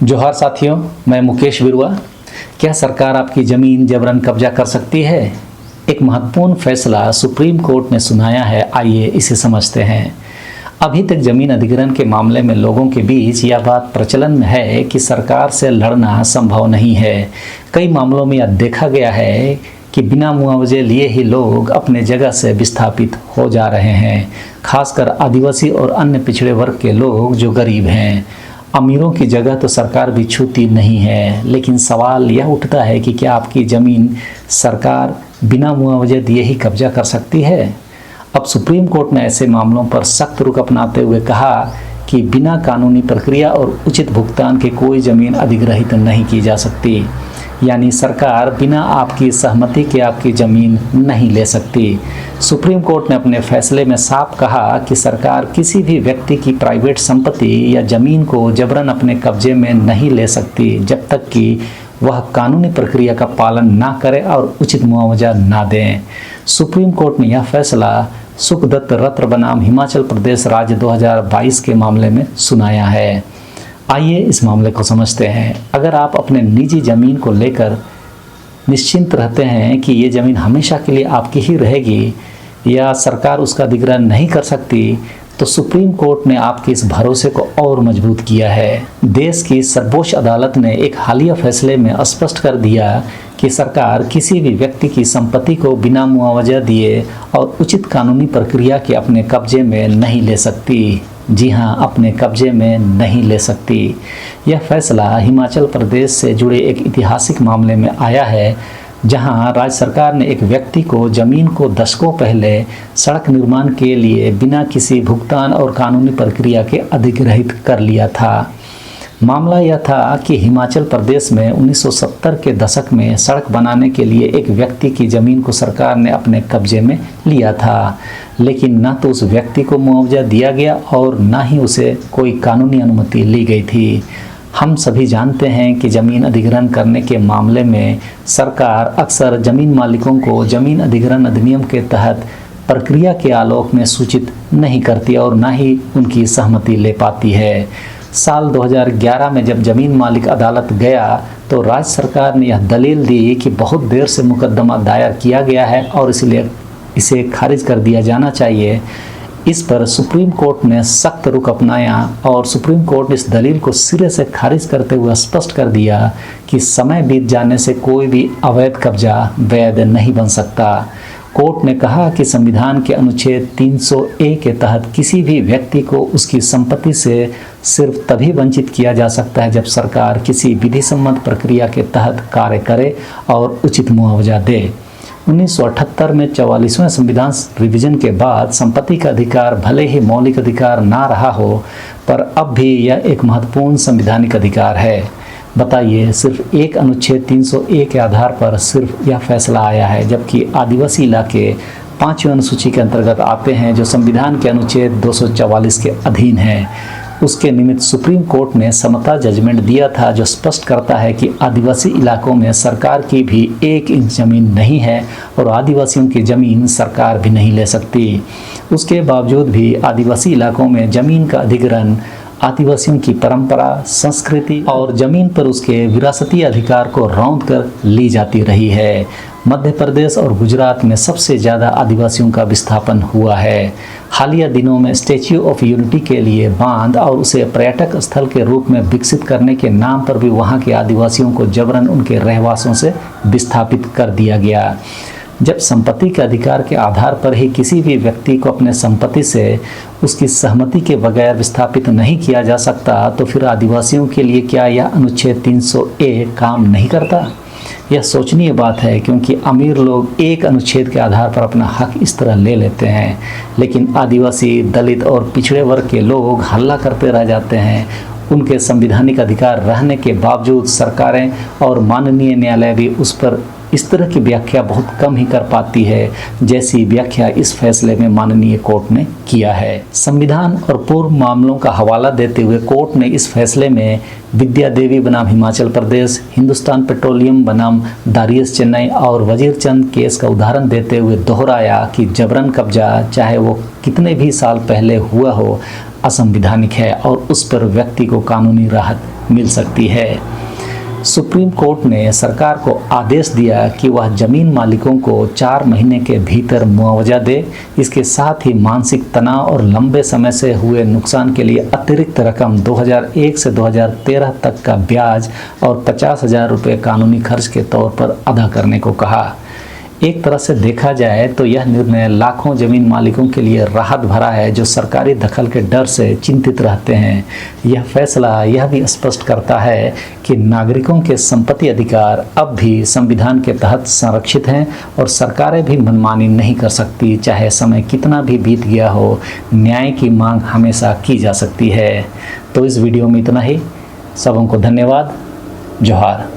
जोहार साथियों, मैं मुकेश बिरुआ। क्या सरकार आपकी ज़मीन जबरन कब्जा कर सकती है? एक महत्वपूर्ण फैसला सुप्रीम कोर्ट ने सुनाया है। आइए इसे समझते हैं। अभी तक ज़मीन अधिग्रहण के मामले में लोगों के बीच यह बात प्रचलन में है कि सरकार से लड़ना संभव नहीं है। कई मामलों में यह देखा गया है कि बिना मुआवजे लिए ही लोग अपने जगह से विस्थापित हो जा रहे हैं, खासकर आदिवासी और अन्य पिछड़े वर्ग के लोग जो गरीब हैं। अमीरों की जगह तो सरकार भी छूती नहीं है, लेकिन सवाल यह उठता है कि क्या आपकी ज़मीन सरकार बिना मुआवजे दिए ही कब्जा कर सकती है? अब सुप्रीम कोर्ट ने ऐसे मामलों पर सख्त रुख अपनाते हुए कहा कि बिना कानूनी प्रक्रिया और उचित भुगतान के कोई ज़मीन अधिग्रहित नहीं की जा सकती। यानी सरकार बिना आपकी सहमति के आपकी ज़मीन नहीं ले सकती। सुप्रीम कोर्ट ने अपने फैसले में साफ कहा कि सरकार किसी भी व्यक्ति की प्राइवेट संपत्ति या ज़मीन को जबरन अपने कब्जे में नहीं ले सकती, जब तक कि वह कानूनी प्रक्रिया का पालन ना करे और उचित मुआवजा ना दें। सुप्रीम कोर्ट ने यह फैसला सुखदत्त रत्र बनाम हिमाचल प्रदेश राज्य 2022 के मामले में सुनाया है। आइए इस मामले को समझते हैं। अगर आप अपने निजी ज़मीन को लेकर निश्चिंत रहते हैं कि ये ज़मीन हमेशा के लिए आपकी ही रहेगी या सरकार उसका अधिग्रहण नहीं कर सकती, तो सुप्रीम कोर्ट ने आपके इस भरोसे को और मजबूत किया है। देश की सर्वोच्च अदालत ने एक हालिया फैसले में स्पष्ट कर दिया कि सरकार किसी भी व्यक्ति की संपत्ति को बिना मुआवजा दिए और उचित कानूनी प्रक्रिया के अपने कब्जे में नहीं ले सकती। जी हाँ, अपने कब्जे में नहीं ले सकती। यह फैसला हिमाचल प्रदेश से जुड़े एक ऐतिहासिक मामले में आया है, जहां राज्य सरकार ने एक व्यक्ति को ज़मीन को दशकों पहले सड़क निर्माण के लिए बिना किसी भुगतान और कानूनी प्रक्रिया के अधिग्रहित कर लिया था। मामला यह था कि हिमाचल प्रदेश में 1970 के दशक में सड़क बनाने के लिए एक व्यक्ति की ज़मीन को सरकार ने अपने कब्जे में लिया था, लेकिन न तो उस व्यक्ति को मुआवजा दिया गया और न ही उसे कोई कानूनी अनुमति ली गई थी। हम सभी जानते हैं कि ज़मीन अधिग्रहण करने के मामले में सरकार अक्सर ज़मीन मालिकों को ज़मीन अधिग्रहण अधिनियम के तहत प्रक्रिया के आलोक में सूचित नहीं करती और न ही उनकी सहमति ले पाती है। साल 2011 में जब ज़मीन मालिक अदालत गया तो राज्य सरकार ने यह दलील दी कि बहुत देर से मुकदमा दायर किया गया है और इसलिए इसे खारिज कर दिया जाना चाहिए। इस पर सुप्रीम कोर्ट ने सख्त रुख अपनाया और सुप्रीम कोर्ट ने इस दलील को सिरे से खारिज करते हुए स्पष्ट कर दिया कि समय बीत जाने से कोई भी अवैध कब्जा वैध नहीं बन सकता। कोर्ट ने कहा कि संविधान के अनुच्छेद 300A के तहत किसी भी व्यक्ति को उसकी संपत्ति से सिर्फ तभी वंचित किया जा सकता है जब सरकार किसी विधि सम्मत प्रक्रिया के तहत कार्य करे और उचित मुआवजा दे। 1978 में 44वें संविधान रिवीजन के बाद संपत्ति का अधिकार भले ही मौलिक अधिकार ना रहा हो, पर अब भी यह एक महत्वपूर्ण संवैधानिक अधिकार है। बताइए, सिर्फ एक अनुच्छेद 300A के आधार पर सिर्फ यह फैसला आया है, जबकि आदिवासी इलाके 5वीं अनुसूची के अंतर्गत आते हैं, जो संविधान के अनुच्छेद 244 के अधीन है। उसके निमित्त सुप्रीम कोर्ट ने समता जजमेंट दिया था, जो स्पष्ट करता है कि आदिवासी इलाकों में सरकार की भी 1 इंच ज़मीन नहीं है और आदिवासियों की ज़मीन सरकार भी नहीं ले सकती। उसके बावजूद भी आदिवासी इलाकों में ज़मीन का अधिग्रहण आदिवासियों की परंपरा, संस्कृति और ज़मीन पर उसके विरासती अधिकार को रौंद कर ली जाती रही है। मध्य प्रदेश और गुजरात में सबसे ज़्यादा आदिवासियों का विस्थापन हुआ है। हालिया दिनों में स्टैच्यू ऑफ यूनिटी के लिए बांध और उसे पर्यटक स्थल के रूप में विकसित करने के नाम पर भी वहां के आदिवासियों को जबरन उनके रहवासों से विस्थापित कर दिया गया। जब संपत्ति के अधिकार के आधार पर ही किसी भी व्यक्ति को अपने संपत्ति से उसकी सहमति के बगैर विस्थापित नहीं किया जा सकता, तो फिर आदिवासियों के लिए क्या यह अनुच्छेद 300A काम नहीं करता? यह सोचनीय बात है, क्योंकि अमीर लोग एक अनुच्छेद के आधार पर अपना हक इस तरह ले लेते हैं, लेकिन आदिवासी, दलित और पिछड़े वर्ग के लोग हल्ला करते रह जाते हैं। उनके संवैधानिक अधिकार रहने के बावजूद सरकारें और माननीय न्यायालय भी उस पर इस तरह की व्याख्या बहुत कम ही कर पाती है, जैसी व्याख्या इस फैसले में माननीय कोर्ट ने किया है। संविधान और पूर्व मामलों का हवाला देते हुए कोर्ट ने इस फैसले में विद्या देवी बनाम हिमाचल प्रदेश, हिंदुस्तान पेट्रोलियम बनाम दारियस चेन्नई और वजीर चंद केस का उदाहरण देते हुए दोहराया कि जबरन कब्जा, चाहे वो कितने भी साल पहले हुआ हो, असंवैधानिक है और उस पर व्यक्ति को कानूनी राहत मिल सकती है। सुप्रीम कोर्ट ने सरकार को आदेश दिया कि वह जमीन मालिकों को 4 महीने के भीतर मुआवजा दे। इसके साथ ही मानसिक तनाव और लंबे समय से हुए नुकसान के लिए अतिरिक्त रकम 2001 से 2013 तक का ब्याज और 50,000 रुपये कानूनी खर्च के तौर पर अदा करने को कहा। एक तरह से देखा जाए तो यह निर्णय लाखों जमीन मालिकों के लिए राहत भरा है, जो सरकारी दखल के डर से चिंतित रहते हैं। यह फैसला यह भी स्पष्ट करता है कि नागरिकों के संपत्ति अधिकार अब भी संविधान के तहत संरक्षित हैं और सरकारें भी मनमानी नहीं कर सकती। चाहे समय कितना भी बीत गया हो, न्याय की मांग हमेशा की जा सकती है। तो इस वीडियो में इतना ही। सबों को धन्यवाद। जोहार।